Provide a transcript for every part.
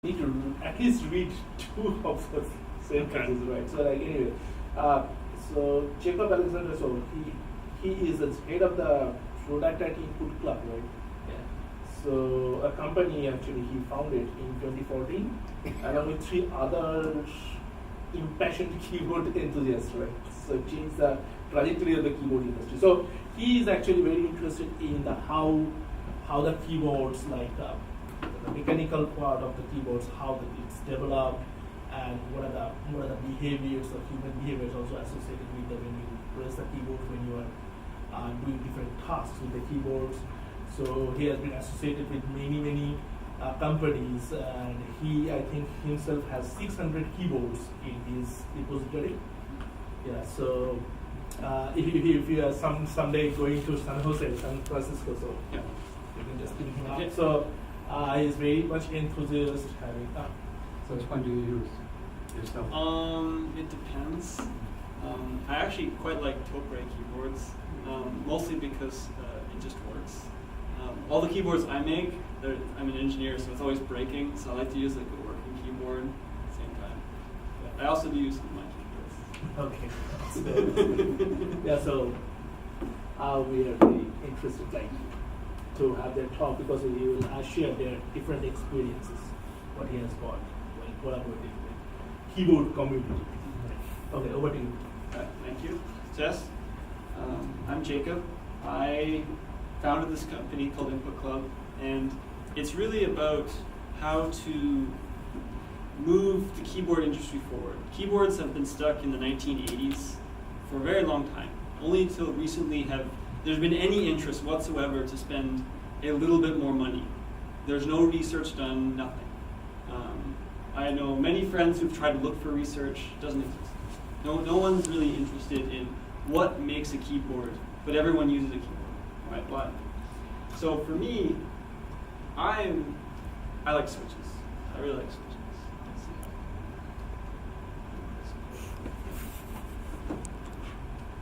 need to at least read two of the sentences, right? So like anyway, so Jacob Alexander, so he is the head of the Product at Input Club, right? Yeah. So a company actually he founded in 2014, along with 3 other impassioned keyboard enthusiasts, right? So changed the trajectory of the keyboard industry. So he is actually very interested in the how the keyboards, like the mechanical part of the keyboards, how it's developed, and what are the behaviors of human behaviors also associated with the when you press the keyboard, when you are doing different tasks with the keyboards. So he has been associated with many companies, and he, I think, himself has 600 keyboards in his repository. Yeah, so if you are someday going to San Francisco, so yeah, you can just pick him up. Okay. So he is very much enthusiastic having that. So which one do you use yourself? It depends. I actually quite like Topre keyboards, mostly because it just works. All the keyboards I make, I'm an engineer, so it's always breaking, so I like to use like a working keyboard at the same time. But I also do use some of my keyboards. Okay. Yeah, so we are very interested like to have their talk because he will share their different experiences, what he has got while collaborating with keyboard community. Okay, over to you. Thank you. Jess, I'm Jacob. I founded this company called Input Club, and it's really about how to move the keyboard industry forward. Keyboards have been stuck in the 1980s for a very long time. Only until recently have there's been any interest whatsoever to spend a little bit more money. There's no research done, nothing. I know many friends who've tried to look for research, doesn't exist. No one's really interested in what makes a keyboard, but everyone uses a keyboard, right? Why? So for me, I like switches. I really like switches.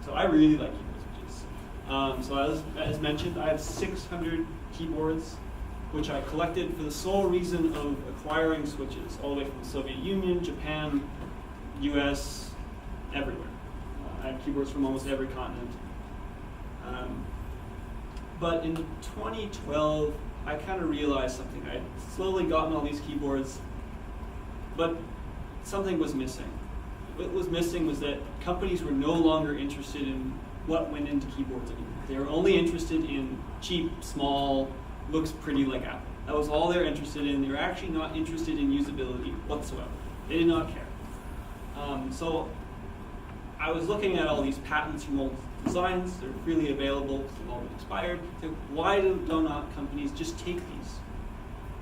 So I really like keyboard switches. So as mentioned, I have 600 keyboards, which I collected for the sole reason of acquiring switches, all the way from the Soviet Union, Japan, US, everywhere. I have keyboards from almost every continent. But in 2012, I kind of realized something. I'd slowly gotten all these keyboards, but something was missing. What was missing was that companies were no longer interested in what went into keyboards anymore. They were only interested in cheap, small, looks pretty like Apple. That was all they're interested in. They were actually not interested in usability whatsoever. They did not care. So I was looking at all these patents from old designs. They're freely available, they've all been expired. So why do not companies just take these?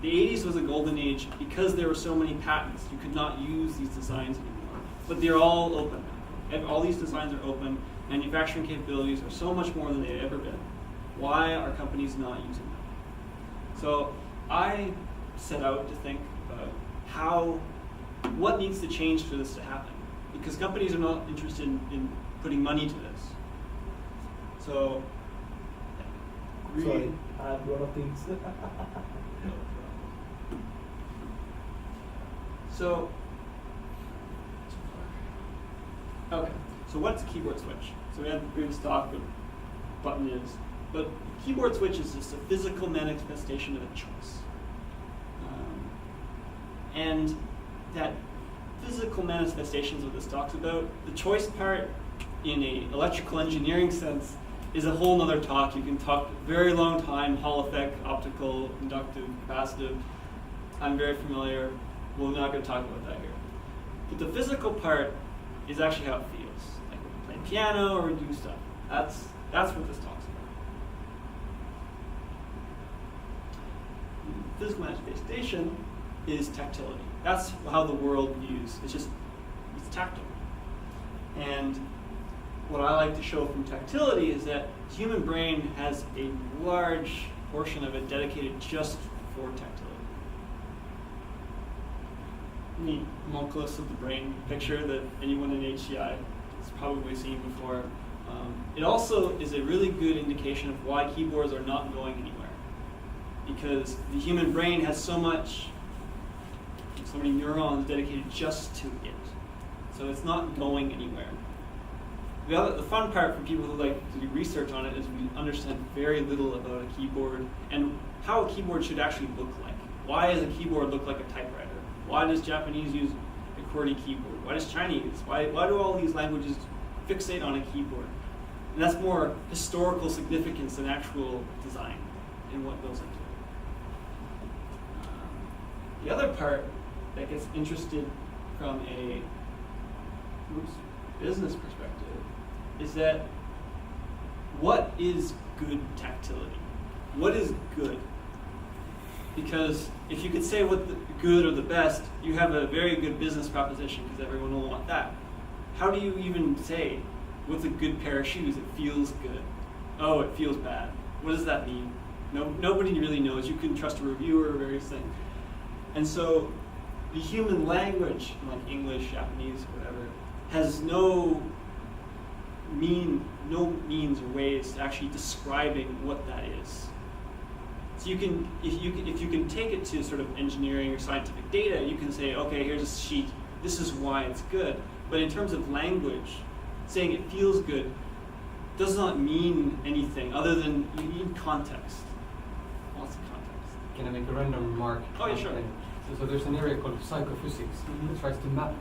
The 80s was a golden age because there were so many patents. You could not use these designs anymore. But they're all open. All these designs are open. Manufacturing capabilities are so much more than they've ever been. Why are companies not using them? So I set out to think about what needs to change for this to happen. Because companies are not interested in putting money to this. So, sorry, I have a lot of things. So, okay. So what's a keyboard switch? So we had the previous talk what button is, but keyboard switch is just a physical manifestation of a choice. And that physical manifestations what this talks about, the choice part in a electrical engineering sense is a whole nother talk. You can talk a very long time, Hall effect, optical, inductive, capacitive. I'm very familiar. We're not going to talk about that here. But the physical part is actually how it feels. Like when we play piano or we do stuff. That's what this talks about. Physical manifestation is tactility. That's how the world views. It's tactile. And what I like to show from tactility is that the human brain has a large portion of it dedicated just for tactility. Neat homunculus of the brain picture that anyone in HCI has probably seen before. It also is a really good indication of why keyboards are not going anywhere. Because the human brain has so much so many neurons dedicated just to it. So it's not going anywhere. The fun part for people who like to do research on it is we understand very little about a keyboard and how a keyboard should actually look like. Why does a keyboard look like a typewriter? Why does Japanese use a QWERTY keyboard? Why does Chinese? Why do all these languages fixate on a keyboard? And that's more historical significance than actual design and what goes into it. The other part that gets interested from a business perspective is that what is good tactility? What is good? Because if you could say what the good or the best, you have a very good business proposition because everyone will want that. How do you even say what's a good pair of shoes? It feels good. Oh, it feels bad. What does that mean? Nobody really knows. You can trust a reviewer or various things. And so the human language, like English, Japanese, whatever, has no means or ways to actually describing what that is. So you can, if you can take it to sort of engineering or scientific data, you can say, okay, here's a sheet. This is why it's good. But in terms of language, saying it feels good does not mean anything other than you need context. Lots of context. Can I make a random remark? Oh, yeah, sure. So there's an area called psychophysics that tries to map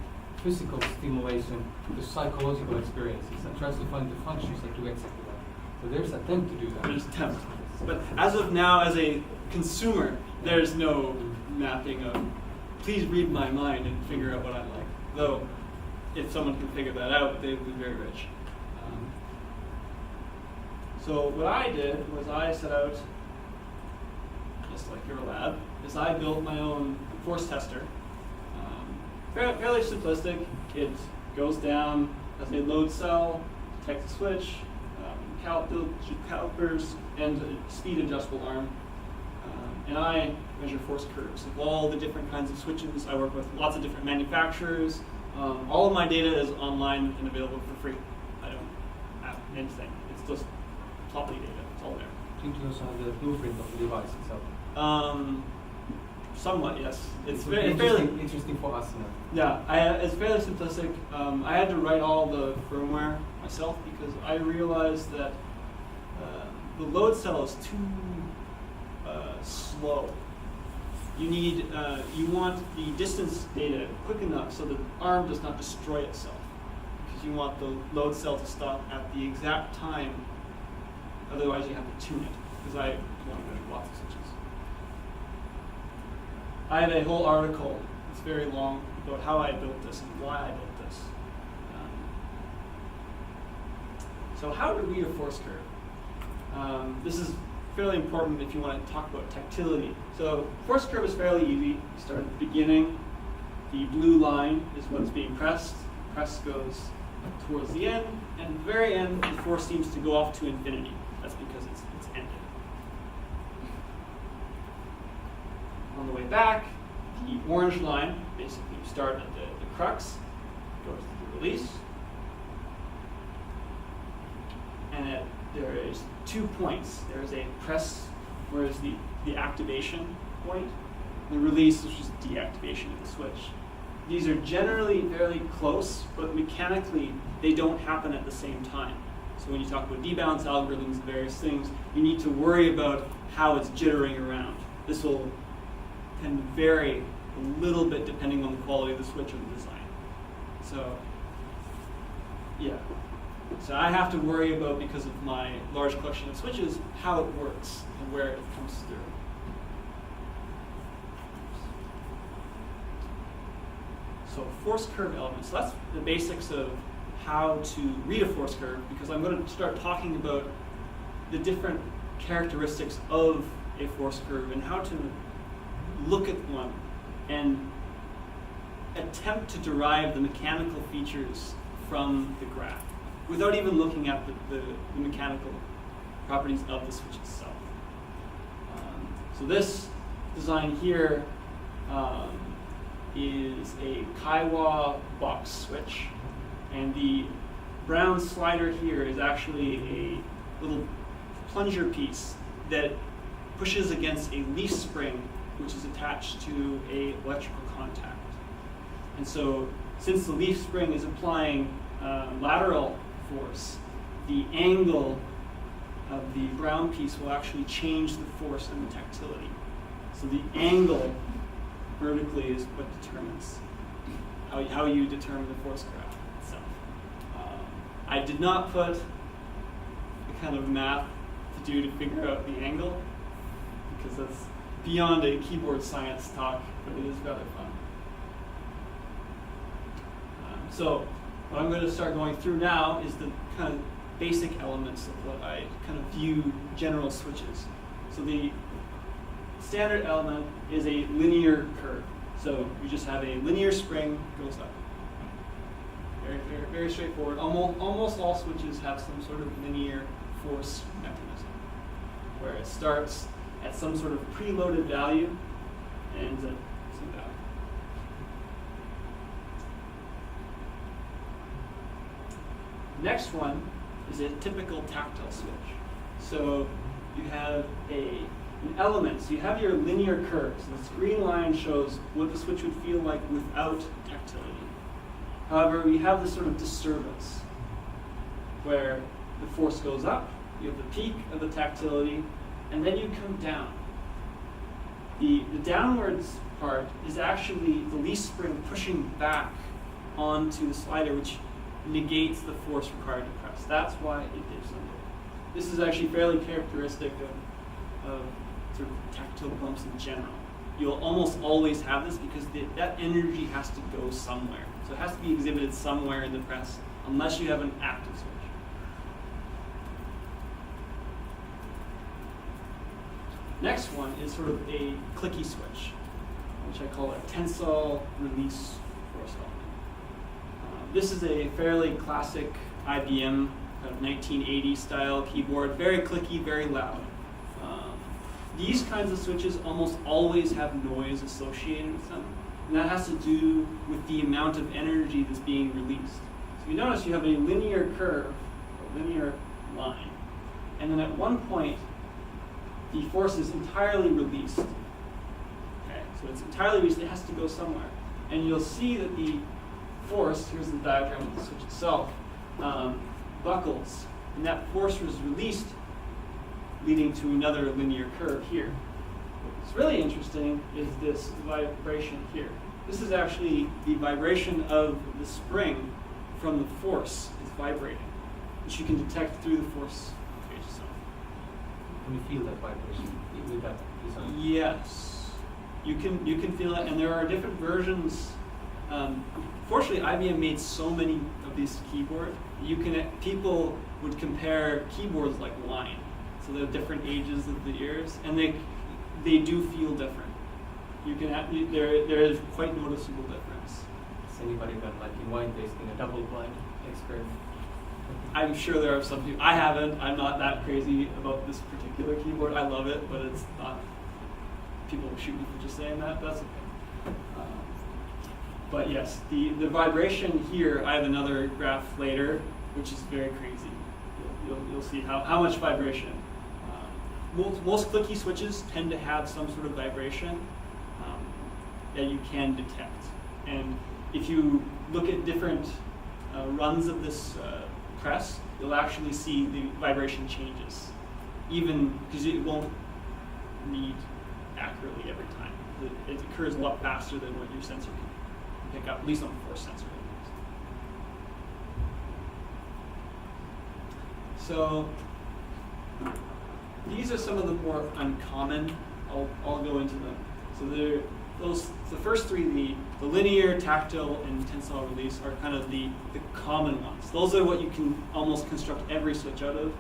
physical stimulation to psychological experiences and tries to find the functions that do exactly that. So there's an attempt to do that. There's attempt. But as of now, as a consumer, there's no mapping of, please read my mind and figure out what I like. Though, if someone can figure that out, they would be very rich. So what I did was I set out, just like your lab, is I built my own force tester. Fairly simplistic. It goes down as a load cell, detects a switch, calipers, and a speed adjustable arm. And I measure force curves of all the different kinds of switches. I work with lots of different manufacturers. All of my data is online and available for free. I don't have anything. It's just Tactility data. It's all there. Do you also have the blueprint of the device itself? Somewhat, yes. It's fairly fairly interesting for us now. Yeah, it's fairly simplistic. I had to write all the firmware myself because I realized that the load cell is too slow. You want the distance data quick enough so that the arm does not destroy itself, because you want the load cell to stop at the exact time. Otherwise, you have to tune it, because I want to measure lots of switches. I have a whole article, it's very long, about how I built this and why I built this. So how to read a force curve. This is fairly important if you want to talk about tactility. So force curve is fairly easy. You start at the beginning. The blue line is what's being pressed. Press goes towards the end, and at the very end, the force seems to go off to infinity. That's because it's ended. On the way back, the orange line, basically you start at the crux, goes to the release, and there is 2 points. There's a press, where is the activation point, the release, which is deactivation of the switch. These are generally fairly close, but mechanically they don't happen at the same time. So when you talk about debalance algorithms and various things, you need to worry about how it's jittering around. This will can vary a little bit depending on the quality of the switch or the design. So, yeah. So I have to worry about, because of my large collection of switches, how it works and where it comes through. So force curve elements. So that's the basics of how to read a force curve, because I'm going to start talking about the different characteristics of a force curve and how to look at one and attempt to derive the mechanical features from the graph without even looking at the mechanical properties of the switch itself. So this design here is a Kaiwa box switch, and the brown slider here is actually a little plunger piece that pushes against a leaf spring which is attached to a electrical contact. And so, since the leaf spring is applying lateral force, the angle of the brown piece will actually change the force and the tactility. So the angle vertically is what determines how you determine the force graph itself. I did not put the kind of math to do to figure out the angle, because that's beyond a keyboard science talk, but it is rather fun. So what I'm going to start going through now is the kind of basic elements of what I kind of view general switches. So the standard element is a linear curve. So you just have a linear spring goes up. Very, very, very straightforward. Almost all switches have some sort of linear force mechanism, where it starts at some sort of preloaded value and ends at some value. Next one is a typical tactile switch. So you have an element. So you have your linear curve. So this green line shows what the switch would feel like without tactility. However, we have this sort of disturbance where the force goes up, you have the peak of the tactility, and then you come down. The downwards part is actually the leaf spring pushing back onto the slider, which negates the force required to press. That's why it dips under. This is actually fairly characteristic of sort of tactile bumps in general. You'll almost always have this because that energy has to go somewhere. So it has to be exhibited somewhere in the press, unless you have an active switch. Next one is sort of a clicky switch, which I call a tensile release force element. This is a fairly classic IBM kind of 1980 style keyboard, very clicky, very loud. These kinds of switches almost always have noise associated with them, and that has to do with the amount of energy that's being released. So you notice you have a linear curve, a linear line, and then at one point, the force is entirely released. Okay, so it's entirely released, it has to go somewhere. And you'll see that the force, here's the diagram of the switch itself, buckles, and that force was released, leading to another linear curve here. What's really interesting is this vibration here. This is actually the vibration of the spring from the force is vibrating, which you can detect through the force gauge itself. Can you feel that vibration with that design? Yes, you can feel it, and there are different versions. Fortunately, IBM made so many of these keyboards. People would compare keyboards like wine. So they're different ages of the ears, and they do feel different. There is quite noticeable difference. Has anybody done like in wine tasting a double blind experiment? I'm sure there are some people. I haven't. I'm not that crazy about this particular keyboard. I love it, but it's not. People shoot me for just saying that. That's okay. But yes, the vibration here. I have another graph later, which is very crazy. You'll see how much vibration. Most clicky switches tend to have some sort of vibration that you can detect. And if you look at different runs of this press, you'll actually see the vibration changes, even because it won't read accurately every time. It occurs a lot faster than what your sensor can pick up, at least on the force sensor. So these are some of the more uncommon. I'll go into them. So the first three, the linear, tactile, and tensile release are kind of the common ones. Those are what you can almost construct every switch out of.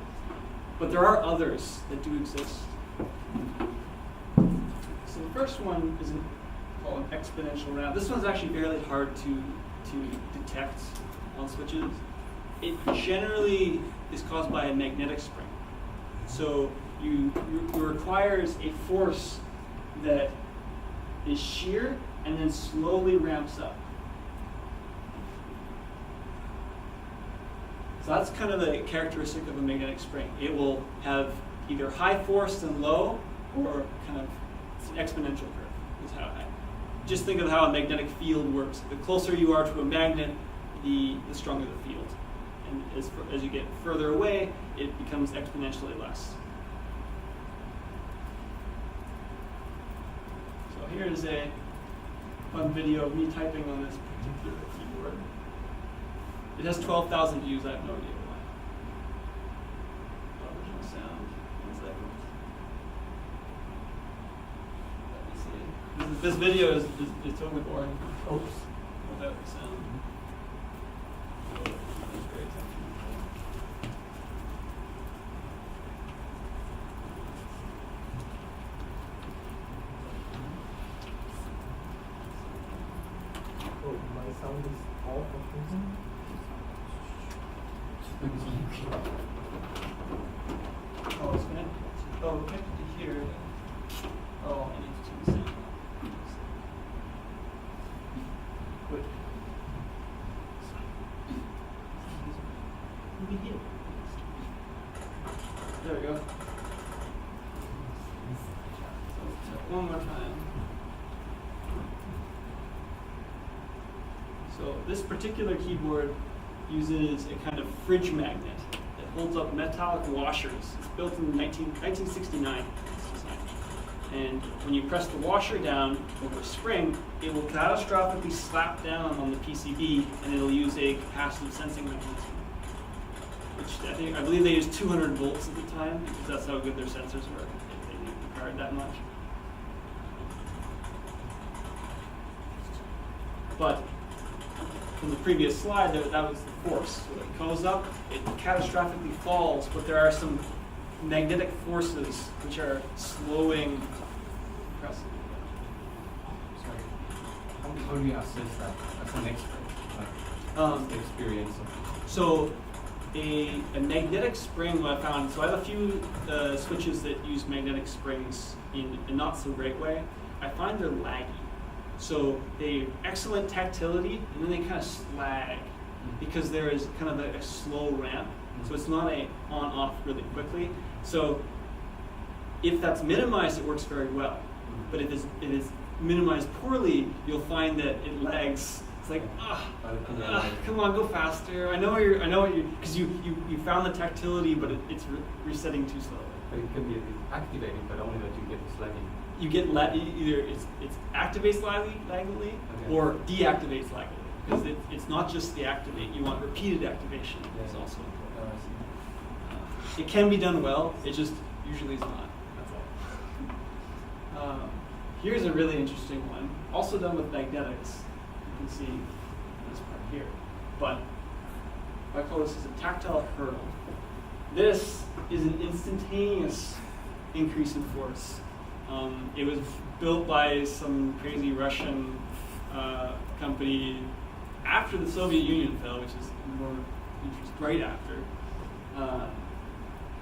But there are others that do exist. So the first one is called an exponential ramp. This one's actually fairly hard to detect on switches. It generally is caused by a magnetic spring. So it requires a force that is shear and then slowly ramps up. So that's kind of a characteristic of a magnetic spring. It will have either high force and low, or kind of it's an exponential curve. is how just think of how a magnetic field works. The closer you are to a magnet, the stronger the field. And as you get further away, it becomes exponentially less. So here is a fun video of me typing on this particular keyboard. It has 12,000 views. I have no idea why. Original sound. 1 second. Let me see. This video is totally boring. Oops. Without the sound. That's very tempting. Oh, my sound is off or something? Oh, it's connected. Oh, connected to here. Oh, I need to turn the sound off. Good. There we go. So, one more time. So this particular keyboard uses a kind of fridge magnet that holds up metallic washers. It's built in 1969. And when you press the washer down over a spring, it will catastrophically slap down on the PCB, and it'll use a capacitive sensing mechanism. Which I believe they used 200 volts at the time, because that's how good their sensors were. They required that much. But from the previous slide, that was the force. So it goes up, it catastrophically falls, but there are some magnetic forces which are slowing compressing. Sorry. How do you assess that as an expert? The experience of So a magnetic spring, what I found, so I have a few switches that use magnetic springs in a not so great way. I find they're laggy. So they have excellent tactility, and then they kind of slag because there is kind of a slow ramp. So it's not a on-off really quickly. So if that's minimized, it works very well. But if it is minimized poorly, you'll find that it lags. It's like, come on, go faster. I know what you're, because you found the tactility, but it's resetting too slowly. But it can be activated, but only that you get the slagging. You get either it activates laggily or deactivates laggily, because it's not just the activate. You want repeated activation. Yeah. It's also important. It can be done well. It just usually is not. That's all. Here's a really interesting one, also done with magnetics. You can see this part here, but I call this a tactile hurdle. This is an instantaneous increase in force. It was built by some crazy Russian company after the Soviet Union fell, which is more interesting, right after.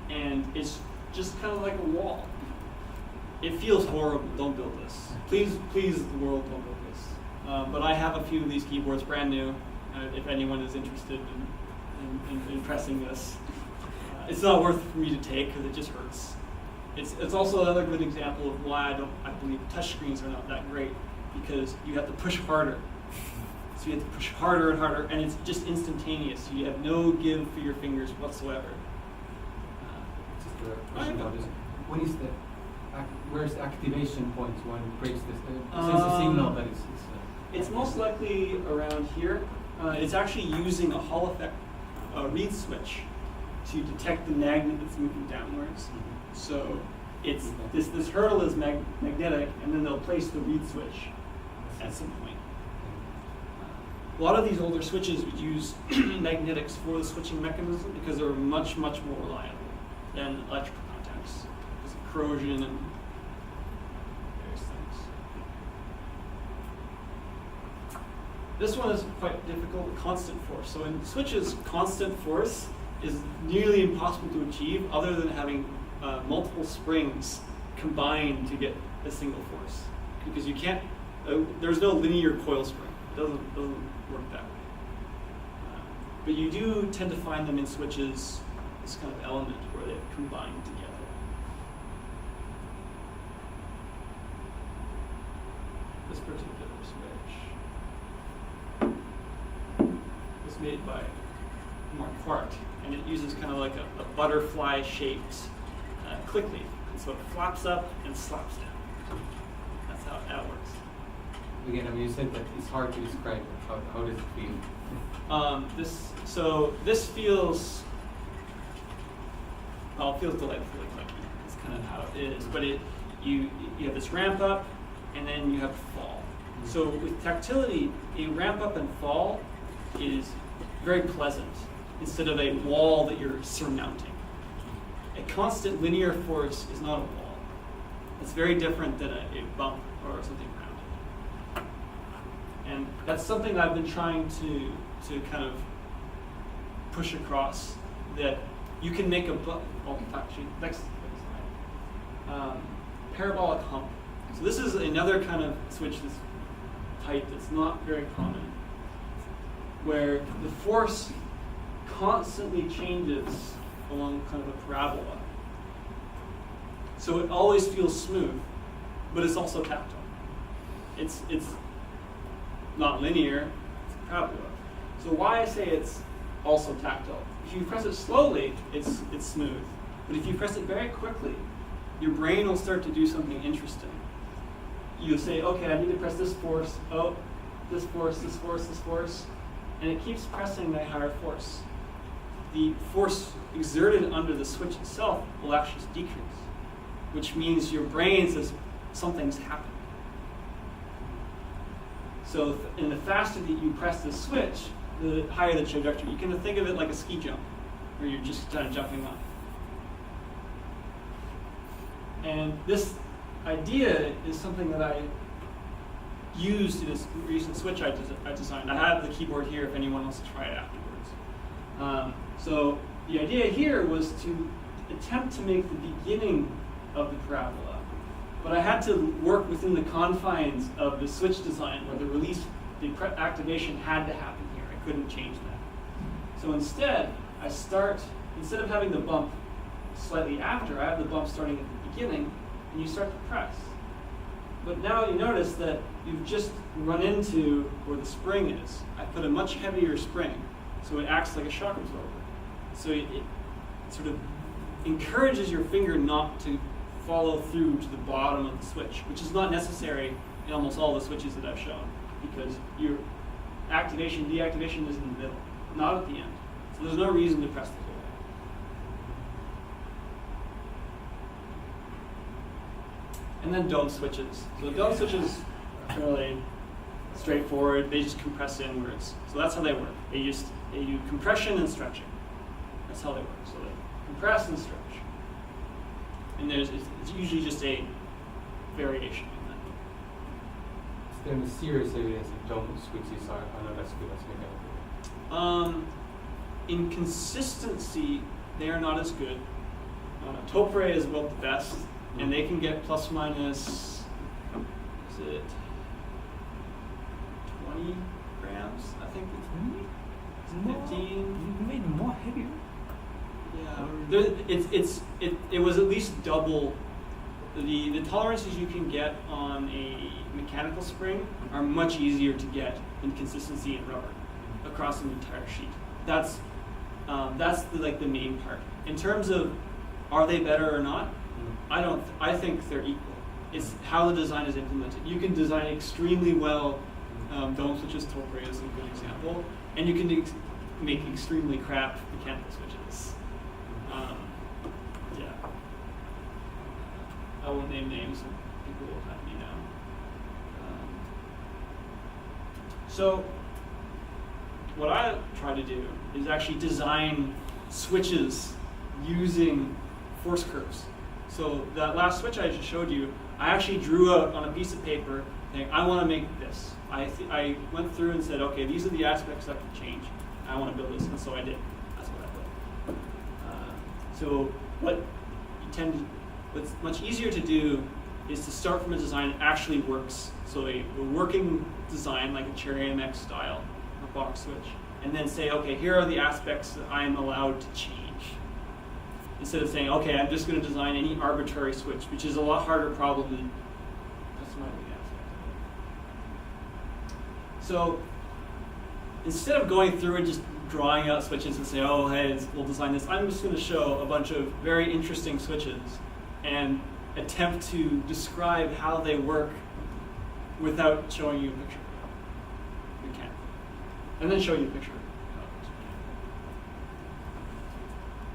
And it's just kind of like a wall. It feels horrible. Don't build this. Please, the world, don't build this. But I have a few of these keyboards, brand new. If anyone is interested in pressing this, it's not worth for me to take because it just hurts. It's also another good example of why I believe touchscreens are not that great, because you have to push harder. So you have to push harder and harder, and it's just instantaneous. You have no give for your fingers whatsoever. When is where's the activation point when it breaks this? Since the signal that it's most likely around here. It's actually using a Hall effect reed switch to detect the magnet that's moving downwards. So it's this hurdle is magnetic, and then they'll place the reed switch at some point. A lot of these older switches would use magnetics for the switching mechanism because they're much more reliable than electrical contacts because of corrosion and various things. This one is quite difficult, constant force. So in switches, constant force is nearly impossible to achieve other than having multiple springs combined to get a single force. Because you can't, there's no linear coil spring. It doesn't work that way. But you do tend to find them in switches, this kind of element where they combine together. this particular switch was made by Marquardt, and it uses kind of like a butterfly-shaped click leaf. And so it flaps up and slaps down. That's how that works. Again, I mean, you said that it's hard to describe. How does it feel? This feels, well, it feels delightfully clicky. That's kind of how it is. But you have this ramp up, and then you have fall. So with tactility, a ramp up and fall is very pleasant instead of a wall that you're surmounting. A constant linear force is not a wall. It's very different than a bump or something rounded. And that's something I've been trying to kind of push across, that you can make next slide. Parabolic hump. So this is another kind of switch that's type that's not very common, where the force constantly changes along kind of a parabola. So it always feels smooth, but it's also tactile. It's not linear, it's a parabola. So why I say it's also tactile. If you press it slowly, it's smooth. But if you press it very quickly, your brain will start to do something interesting. You'll say, okay, I need to press this force, oh, this force, this force, this force, and it keeps pressing that higher force. The force exerted under the switch itself will actually decrease, which means your brain says something's happening. So, and the faster that you press the switch, the higher the trajectory. You can think of it like a ski jump, where you're just kind of jumping up. And this idea is something that I used in this recent switch I designed. I have the keyboard here if anyone wants to try it afterwards. So the idea here was to attempt to make the beginning of the parabola, but I had to work within the confines of the switch design, where the release, the activation had to happen here. I couldn't change that. So instead of having the bump slightly after, I have the bump starting at the beginning, and you start to press. But now you notice that you've just run into where the spring is. I put a much heavier spring, so it acts like a shock absorber. So it sort of encourages your finger not to follow through to the bottom of the switch, which is not necessary in almost all the switches that I've shown, because your activation, deactivation is in the middle, not at the end. So there's no reason to press the whole way. And then dome switches. So dome switches are fairly straightforward. They just compress inwards. So that's how they work. They use compression and stretching. That's how they work. So they compress and stretch. And it's usually just a variation in that. Is there any serious evidence that dome switches are not as good as mechanical? In consistency, they are not as good. Topre is about the best, and they can get plus minus, is it 20 grams? I think it's 15. You made them more heavier. Yeah, it was at least double. The tolerances you can get on a mechanical spring are much easier to get in consistency in rubber across an entire sheet. That's the main part. In terms of are they better or not, I think they're equal. It's how the design is implemented. You can design extremely well dome switches. Topre is a good example, and you can make extremely crap mechanical switches. Yeah, I won't name names. People will hunt me now. So what I try to do is actually design switches using force curves. So that last switch I just showed you, I actually drew out on a piece of paper saying, I want to make this. I went through and said, okay, these are the aspects that can change. I want to build this, and so I did. That's what I built. So what's much easier to do is to start from a design that actually works. So a working design, like a Cherry MX style, a box switch, and then say, okay, here are the aspects that I'm allowed to change. Instead of saying, okay, I'm just going to design any arbitrary switch, which is a lot harder problem than customizing the aspects of it. So instead of going through and just drawing out switches and say, oh, hey, we'll design this, I'm just going to show a bunch of very interesting switches and attempt to describe how they work without showing you a picture. We can. And then show you a picture.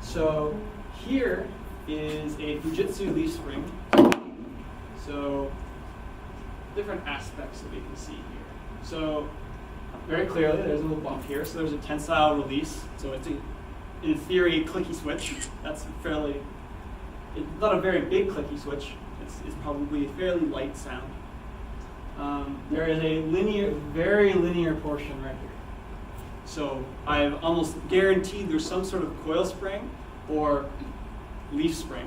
So here is a Fujitsu leaf spring. So different aspects that we can see here. So very clearly, there's a little bump here. So there's a tensile release. So it's in theory, clicky switch. That's fairly, it's not a very big clicky switch. It's probably a fairly light sound. There is a very linear portion right here. So I've almost guaranteed there's some sort of coil spring or leaf spring,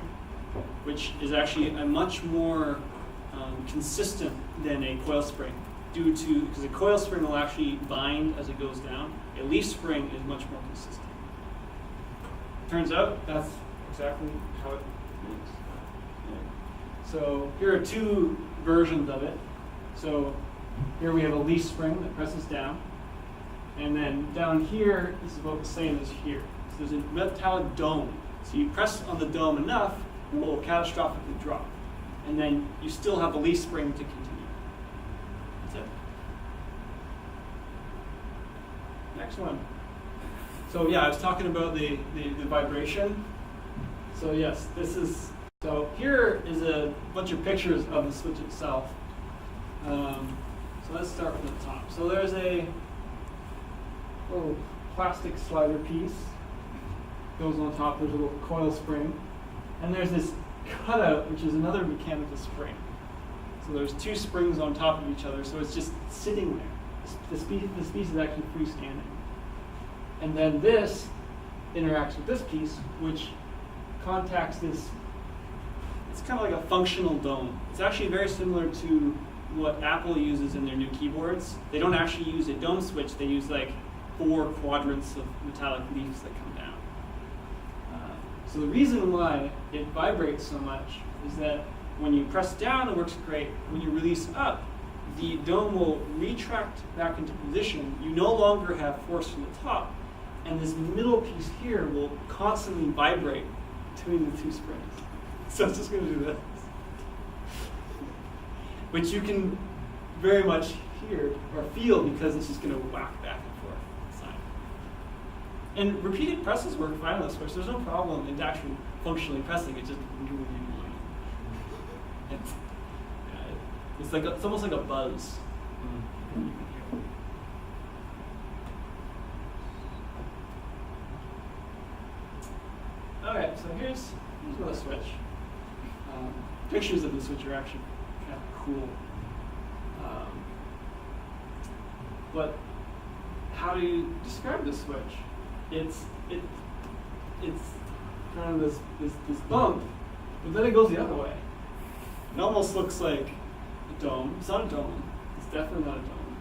which is actually a much more consistent than a coil spring, because a coil spring will actually bind as it goes down. A leaf spring is much more consistent. Turns out that's exactly how it works. So here are two versions of it. So here we have a leaf spring that presses down. And then down here, this is about the same as here. So there's a metallic dome. So you press on the dome enough, it will catastrophically drop. And then you still have a leaf spring to continue. That's it. Next one. So yeah, I was talking about the vibration. So yes, so here is a bunch of pictures of the switch itself. So let's start from the top. So there's a little plastic slider piece. Goes on top, there's a little coil spring. And there's this cutout, which is another mechanical spring. So there's two springs on top of each other, so it's just sitting there. This piece is actually freestanding. And then this interacts with this piece, which contacts this. It's kind of like a functional dome. It's actually very similar to what Apple uses in their new keyboards. They don't actually use a dome switch, they use like 4 quadrants of metallic leaves that come down. So the reason why it vibrates so much is that when you press down, it works great. When you release up, the dome will retract back into position. You no longer have force from the top, and this middle piece here will constantly vibrate between the two springs. So it's just going to do this, which you can very much hear or feel because it's just going to whack back and forth. And repeated presses work fine on the switch. There's no problem in actually functionally pressing. It just really it's almost like a buzz. Okay, so here's another switch. Pictures of the switch are actually kind of cool. But how do you describe the switch? It's kind of this bump, but then it goes the other way. It almost looks like a dome. It's not a dome. It's definitely not a dome.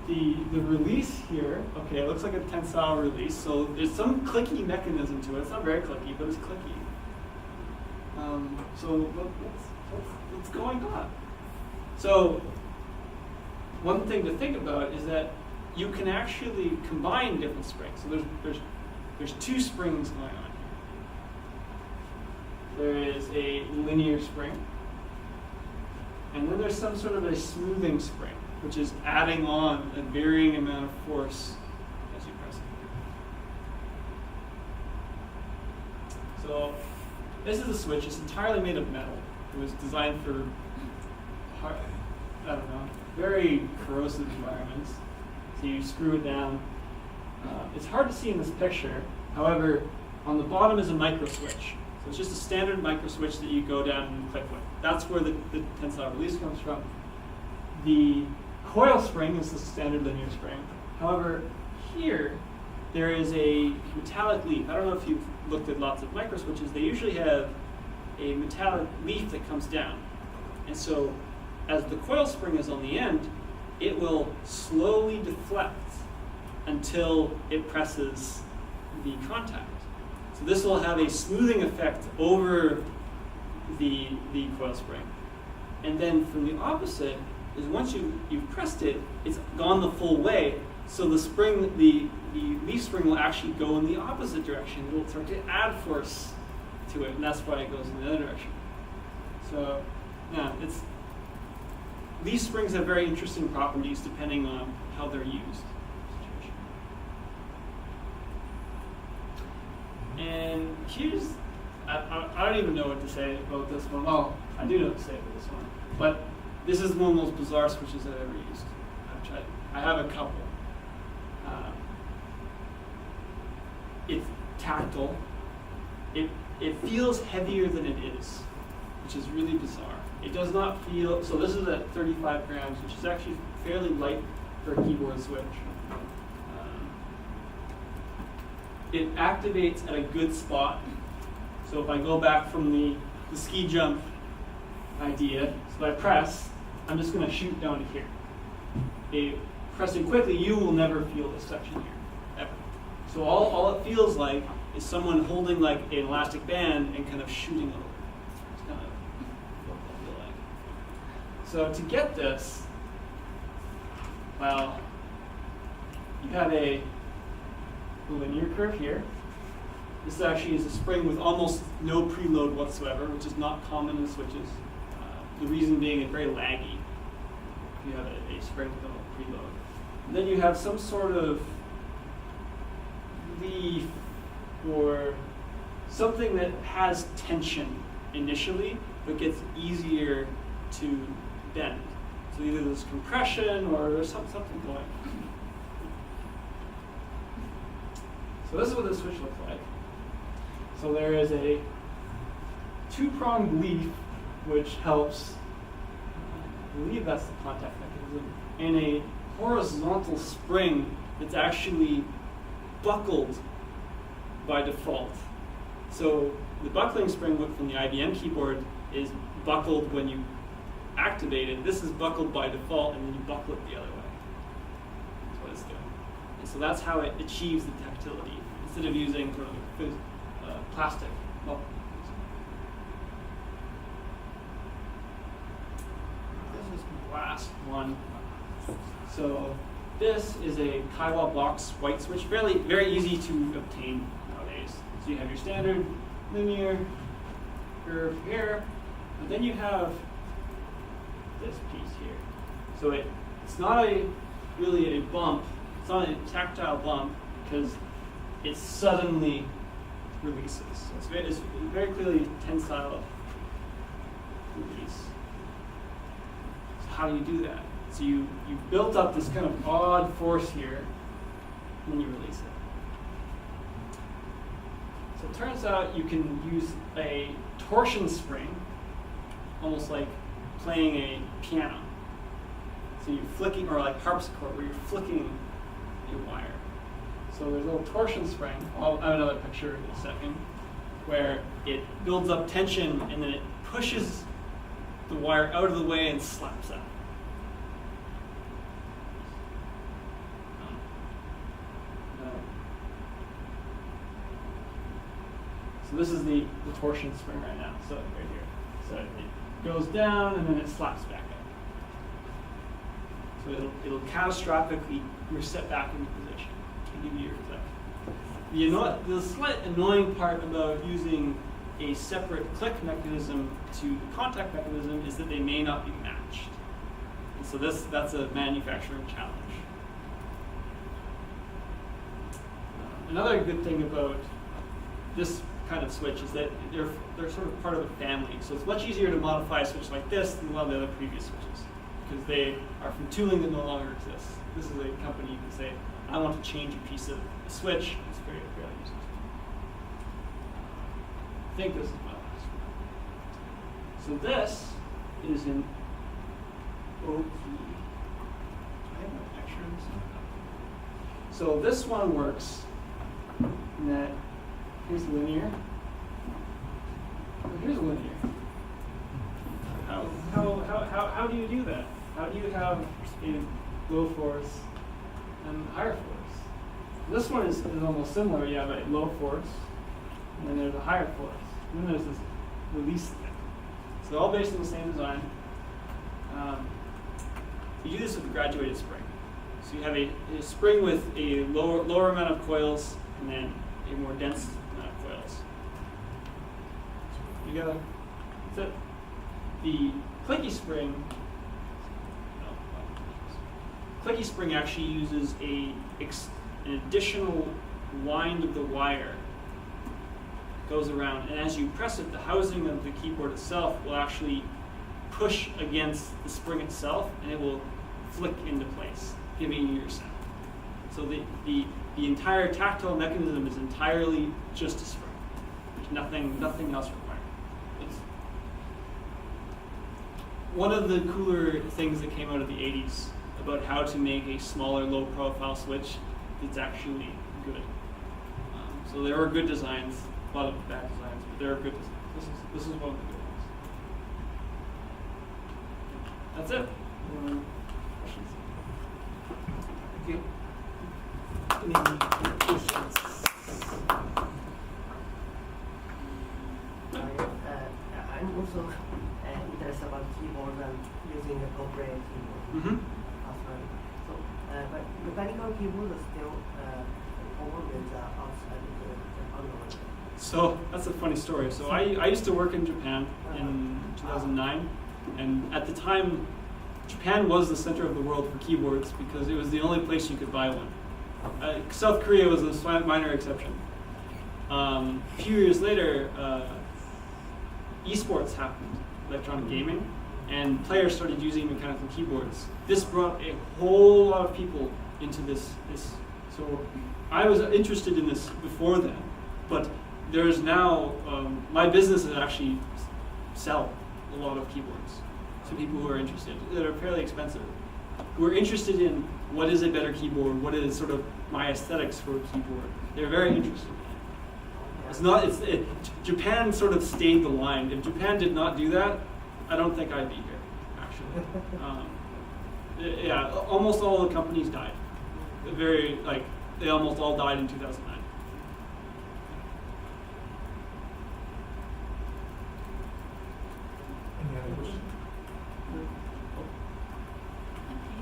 The release here, okay, it looks like a tensile release, so there's some clicky mechanism to it. It's not very clicky, but it's clicky. So what's going on? So one thing to think about is that you can actually combine different springs. So there's 2 springs going on here. There is a linear spring, and then there's some sort of a smoothing spring, which is adding on a varying amount of force as you press it. So this is a switch. It's entirely made of metal. It was designed for, very corrosive environments. So you screw it down. It's hard to see in this picture. However, on the bottom is a micro switch. So it's just a standard micro switch that you go down and click with. That's where the tensile release comes from. The coil spring is the standard linear spring. However, here there is a metallic leaf. I don't know if you've looked at lots of micro switches. They usually have a metallic leaf that comes down. And so as the coil spring is on the end, it will slowly deflect until it presses the contact. So this will have a smoothing effect over the coil spring. And then from the opposite, is once you've pressed it, it's gone the full way. So the spring, the leaf spring will actually go in the opposite direction. It'll start to add force to it, and that's why it goes in the other direction. So, yeah, leaf springs have very interesting properties depending on how they're used. And here's, I don't even know what to say about this one. Oh, I do know what to say about this one. But this is one of the most bizarre switches I've ever used. I've tried. I have a couple. It's tactile. It feels heavier than it is, which is really bizarre. It does not feel, so this is at 35 grams, which is actually fairly light for a keyboard switch. It activates at a good spot. So if I go back from the ski jump idea, so I press, I'm just going to shoot down to here. Pressing quickly, you will never feel this section here, ever. So all it feels like is someone holding like an elastic band and kind of shooting over. It's kind of what I feel like. So to get this, well, you have a linear curve here. This actually is a spring with almost no preload whatsoever, which is not common in switches. The reason being it's very laggy. You have a spring with no preload. And then you have some sort of leaf or something that has tension initially, but gets easier to bend. So either there's compression or there's something going. So this is what the switch looks like. So there is a two-pronged leaf, which helps, I believe that's the contact mechanism, and a horizontal spring that's actually buckled by default. So the buckling spring from the IBM keyboard is buckled when you activate it. This is buckled by default, and then you buckle it the other way. That's what it's doing. And so that's how it achieves the tactility, instead of using sort of plastic. Oh. This is the last one. So this is a Kaiwa box white switch, very easy to obtain nowadays. So you have your standard linear curve here, but then you have this piece here. So it's not really a bump. It's not a tactile bump because it suddenly releases. So it's very clearly tensile release. So how do you do that? So you built up this kind of odd force here, and then you release it. So it turns out you can use a torsion spring, almost like playing a piano. So you're flicking, or like harpsichord, where you're flicking a wire. So there's a little torsion spring. I'll have another picture in a second, where it builds up tension and then it pushes the wire out of the way and slaps out. So this is the torsion spring right now. So right here. So it goes down and then it slaps back up. So it'll catastrophically reset back into position. Give you your effect. The slight annoying part about using a separate click mechanism to the contact mechanism is that they may not be matched. And so that's a manufacturing challenge. Another good thing about this kind of switch is that they're sort of part of a family. So it's much easier to modify a switch like this than a lot of the other previous switches, because they are from tooling that no longer exists. This is a company you can say, I want to change a piece of the switch. It's fairly easy. I think this is my last one. So this is an OP. I have no picture of this. So this one works in that here's linear. Here's linear. How do you do that? How do you have a low force and higher force? This one is almost similar. You have a low force, and then there's a higher force, and then there's this release thing. So they're all based on the same design. You do this with a graduated spring. So you have a spring with a lower amount of coils and then a more dense amount of coils. You got that's it. The clicky spring actually uses an additional wind of the wire goes around, and as you press it, the housing of the keyboard itself will actually push against the spring itself, and it will flick into place, giving you your sound. So the entire tactile mechanism is entirely just a spring. There's nothing else required. It's one of the cooler things that came out of the 80s about how to make a smaller, low-profile switch that's actually good. So there are good designs, a lot of bad designs, but there are good designs. This is one of the good ones. That's it. Questions? Thank you. Any questions? I'm also interested about keyboard and using a corporate keyboard Mm-hmm. as well. So, but mechanical keyboard is still common with outside Japan. So that's a funny story. So I used to work in Japan in 2009, and at the time, Japan was the center of the world for keyboards because it was the only place you could buy one. South Korea was a minor exception. A few years later, esports happened, electronic gaming, and players started using mechanical keyboards. This brought a whole lot of people into this. So I was interested in this before then, but there's now, my business is actually sell a lot of keyboards to people who are interested, that are fairly expensive, who are interested in what is a better keyboard, what is sort of my aesthetics for a keyboard. They're very interested in it. It's not, Japan sort of stayed the line. If Japan did not do that, I don't think I'd be here, actually. Yeah, almost all the companies died. They almost all died in 2009. Any other questions? Okay.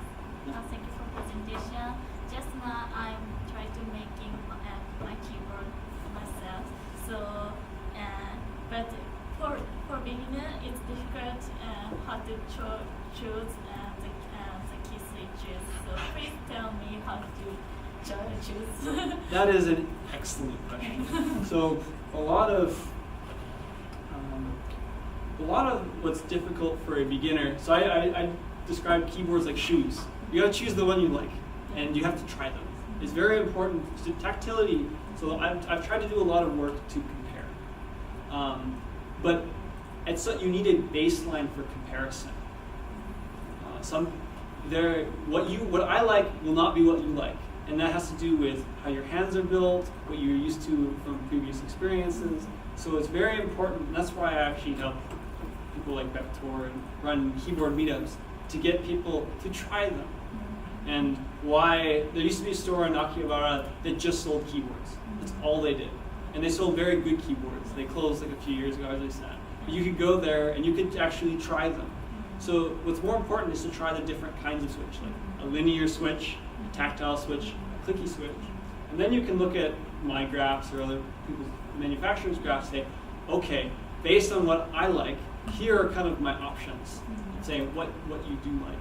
Thank you for presentation. Just now I'm trying to making my keyboard myself. So, but for beginner, it's difficult how to choose the key switches. So please tell me how to choose. That is an excellent question. So a lot of what's difficult for a beginner. So I describe keyboards like shoes. You got to choose the one you like, and you have to try them. It's very important. So tactility. So I've tried to do a lot of work to compare, but you need a baseline for comparison. What I like will not be what you like. And that has to do with how your hands are built, what you're used to from previous experiences. So it's very important, and that's why I actually help people like Vector and run keyboard meetups to get people to try them. And why there used to be a store in Akihabara that just sold keyboards. That's all they did. And they sold very good keyboards. They closed like a few years ago, as I said. But you could go there and you could actually try them. So what's more important is to try the different kinds of switch, like a linear switch, a tactile switch, a clicky switch. And then you can look at my graphs or other people's manufacturers' graphs and say, okay, based on what I like, here are kind of my options. Saying what you do like.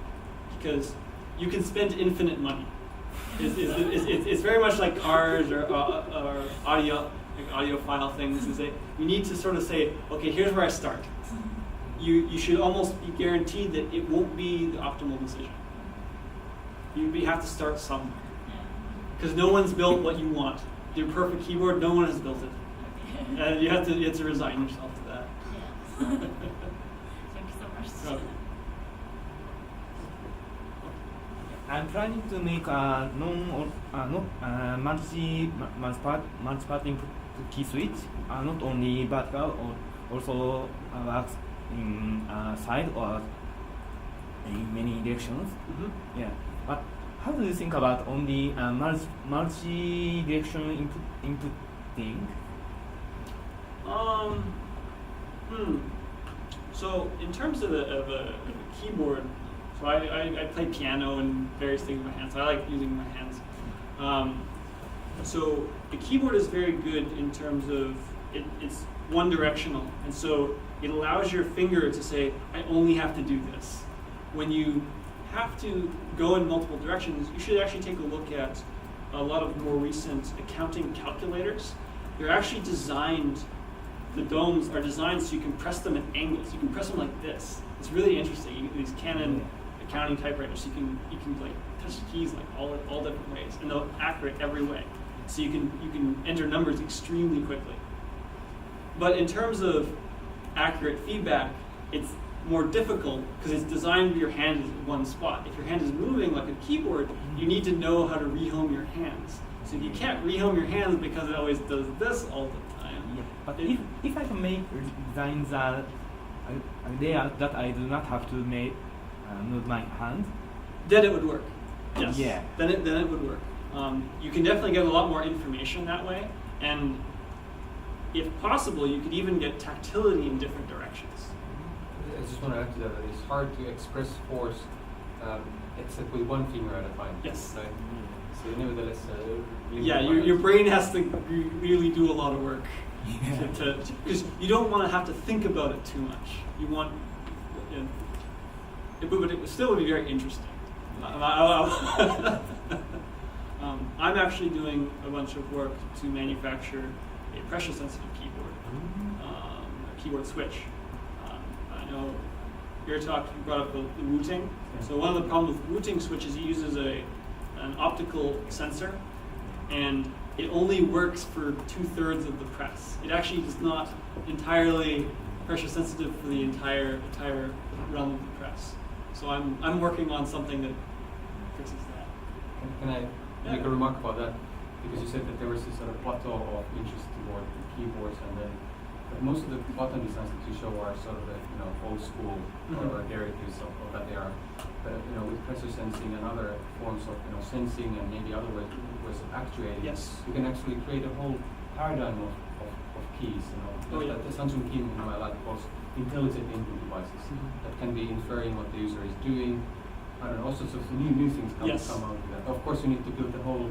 Because you can spend infinite money. It's very much like cars or audio, like audiophile things. Is that you need to sort of say, okay, here's where I start. You should almost be guaranteed that it won't be the optimal decision. You have to start somewhere. Because no one's built what you want. Your perfect keyboard, no one has built it. And you have to resign yourself to that. Yeah. Thank you so much. Okay. I'm planning to make a multi-part input key switch, not only vertical, or also works in side or in many directions. Mm-hmm. Yeah, but how do you think about only multi-direction inputting? So in terms of a keyboard, So I play piano and various things with my hands. So I like using my hands. So the keyboard is very good in terms of it's one directional, and so it allows your finger to say, I only have to do this. When you have to go in multiple directions, you should actually take a look at a lot of more recent accounting calculators. They're actually designed, the domes are designed so you can press them at angles. You can press them like this. It's really interesting. These Canon accounting typewriters, you can like touch the keys like all different ways, and they're accurate every way. So you can enter numbers extremely quickly. But in terms of accurate feedback, it's more difficult because it's designed with your hand in one spot. If your hand is moving like a keyboard, you need to know how to rehome your hands. So if you can't rehome your hands because it always does this all the time. Yeah, but if I can make designs that that I do not have to make move my hand, then it would work. Yes. Yeah. Then it would work. You can definitely get a lot more information that way, and if possible, you could even get tactility in different directions. I just want to add to that it's hard to express force except with one finger at a time. Yes. Right? So nevertheless, really Yeah, your brain has to really do a lot of work because you don't want to have to think about it too much. You want, but it still would be very interesting. I'm actually doing a bunch of work to manufacture a pressure-sensitive keyboard, a keyboard switch. I know you brought up the routing. So one of the problems with routing switches, it uses an optical sensor, and it only works for 2/3 of the press. It actually is not entirely pressure-sensitive for the entire realm of the press. So I'm working on something that fixes that. Can I make a remark about that? Because you said that there was this sort of plateau of interest toward the keyboards, and then most of the button designs that you show are sort of old school or derivatives of that they are. But with pressure sensing and other forms of sensing and maybe other ways of actuating, Yes. you can actually create a whole paradigm of keys. The Samsung key I like calls intelligent input devices that can be inferring what the user is doing. I don't know, all sorts of new things come out of that. Of course, you need to build the whole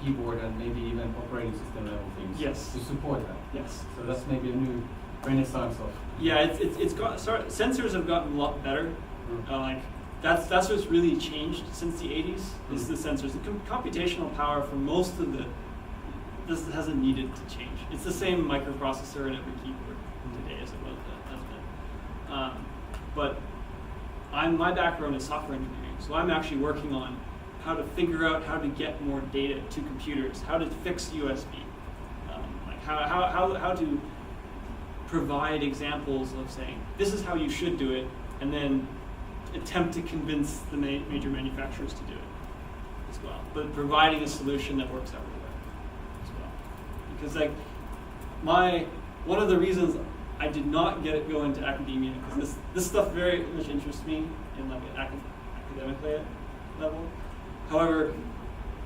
keyboard and maybe even operating system level things to support that. Yes. So that's maybe a new renaissance of. Yeah, it's got sensors have gotten a lot better. That's what's really changed since the 80s is the sensors. The computational power for most of this hasn't needed to change. It's the same microprocessor in every keyboard today as it has been. But my background is software engineering, so I'm actually working on how to figure out how to get more data to computers, how to fix USB, how to provide examples of saying this is how you should do it, and then attempt to convince the major manufacturers to do it as well. But providing a solution that works everywhere as well. Because one of the reasons I did not go into academia because this stuff very much interests me in an academic level. However,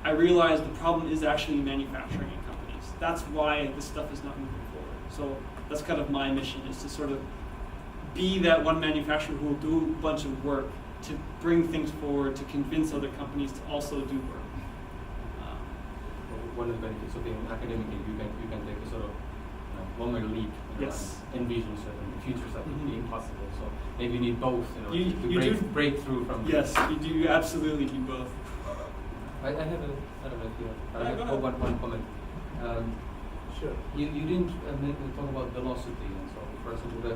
I realized the problem is actually manufacturing in companies. That's why this stuff is not moving forward. So that's kind of my mission, is to sort of be that one manufacturer who will do a bunch of work to bring things forward, to convince other companies to also do work. One of the benefits of being academic is you can take a sort of longer leap and envision certain futures that would be impossible. So maybe you need both to break through from. Yes, you absolutely need both. I don't know if you have one comment. Sure. You didn't talk about velocity and so on. For example, the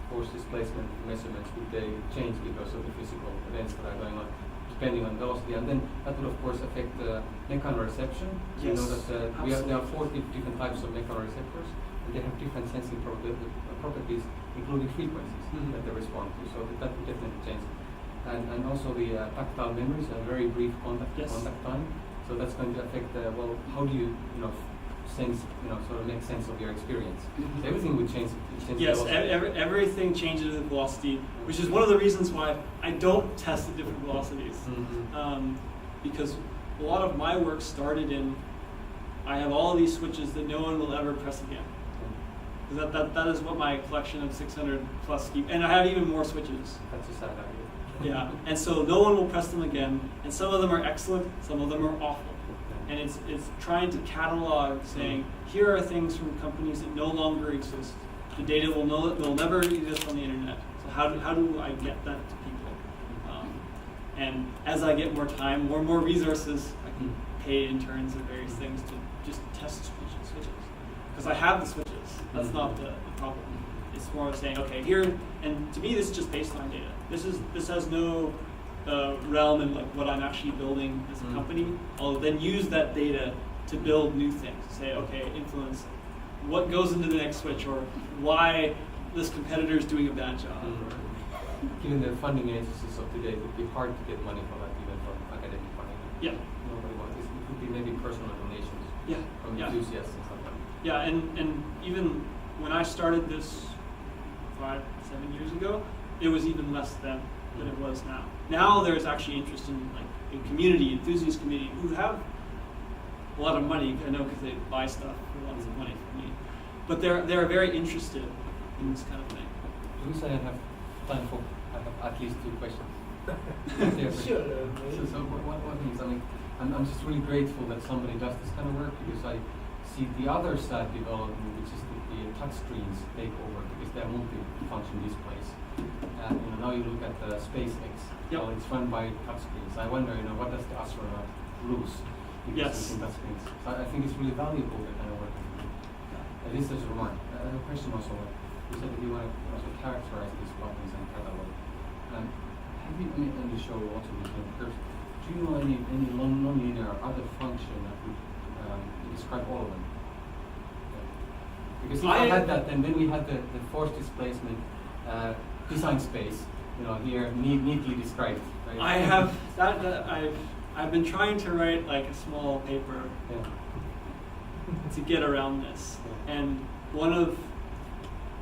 force displacement measurements, would they change because of the physical events that are going on, depending on velocity? And then that would of course affect the mechanoreception. Yes. You know that there are 4 different types of mechanoreceptors, and they have different sensing properties, including frequencies that they respond to. So that would definitely change. And also the tactile memories, a very brief contact time. So that's going to affect how do you sense, sort of make sense of your experience. So everything would change. Yes, everything changes with velocity, which is one of the reasons why I don't test at different velocities. Because a lot of my work started in, I have all of these switches that no one will ever press again. That is what my collection of 600 plus keep, and I have even more switches. That's a sad idea. Yeah, and so no one will press them again, and some of them are excellent, some of them are awful. And it's trying to catalog, saying, here are things from companies that no longer exist. The data will never exist on the internet. So how do I get that to people? And as I get more time, more and more resources, I can pay interns and various things to just test switches. Because I have the switches. That's not the problem. It's more of saying, okay, here, and to me this is just baseline data. This has no realm in like what I'm actually building as a company. I'll then use that data to build new things. Say, okay, influence what goes into the next switch, or why this competitor is doing a bad job. Given the funding agencies of today, it would be hard to get money for that, even from academic funding. Yeah. Nobody wants this. It could be maybe personal donations from enthusiasts and stuff like that. Yeah, and even when I started this 5-7 years ago, it was even less than it was now. Now there's actually interest in in community, enthusiast community, who have a lot of money. I know because they buy stuff for lots of money from me, but they're very interested in this kind of thing. Luis, I have time for at least 2 questions. Sure. So one thing is, I'm just really grateful that somebody does this kind of work, because I see the other side development, which is the touch screens take over, because they're multi-function displays. Now you look at the SpaceX. Yep. Well, it's run by touch screens. I wonder, what does the astronaut lose? Because it's in touch screens. So I think it's really valuable, the kind of work that you do. At least as a remark. A question also. You said that you want to also characterize these buttons and catalog. Have you, and you show also this first, do you know any non-linear or other function that would describe all of them? Because if I had that, then we had the force displacement design space, here neatly described. Right? I have I've been trying to write like a small paper to get around this, and one of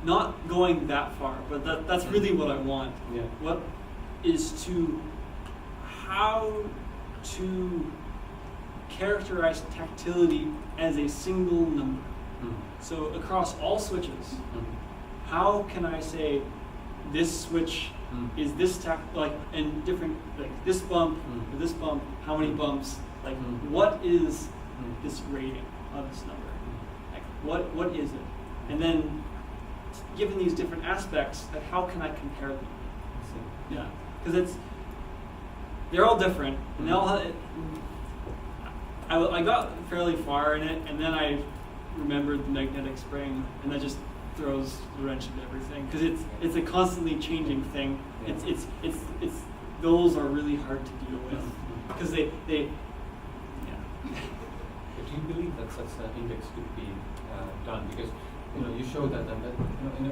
not going that far, but that's really what I want. Yeah. What is how to characterize tactility as a single number. So across all switches, how can I say this switch is this and different, like this bump or this bump, how many bumps, what is this rating of this number? Like what is it? And then given these different aspects, like how can I compare them? Yeah, because they're all different, and they all have, I got fairly far in it, and then I remembered the magnetic spring, and that just throws the wrench into everything, because it's a constantly changing thing. It's those are really hard to deal with, because they But do you believe that such an index could be done? Because you showed that, and that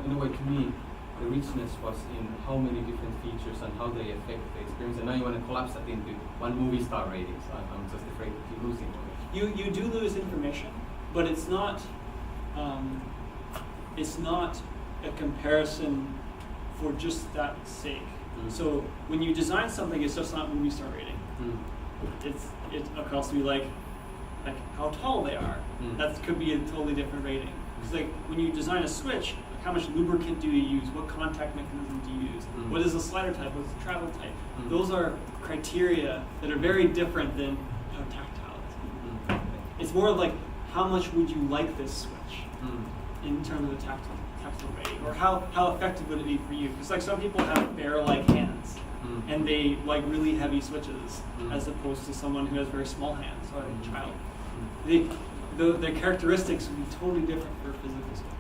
in a way, to me, the richness was in how many different features and how they affect the experience. And now you want to collapse that into one movie star rating. So I'm just afraid that you lose information. You do lose information, but it's not a comparison for just that sake. So when you design something, it's just not movie star rating. It could also be like how tall they are. That could be a totally different rating. Because when you design a switch, how much lubricant do you use? What contact mechanism do you use? What is the slider type? What's the travel type? Those are criteria that are very different than how tactile is. It's more like how much would you like this switch in terms of the tactile rating, or how effective would it be for you? Because some people have bear-like hands, and they like really heavy switches, as opposed to someone who has very small hands, or a child. The characteristics would be totally different for physical switches.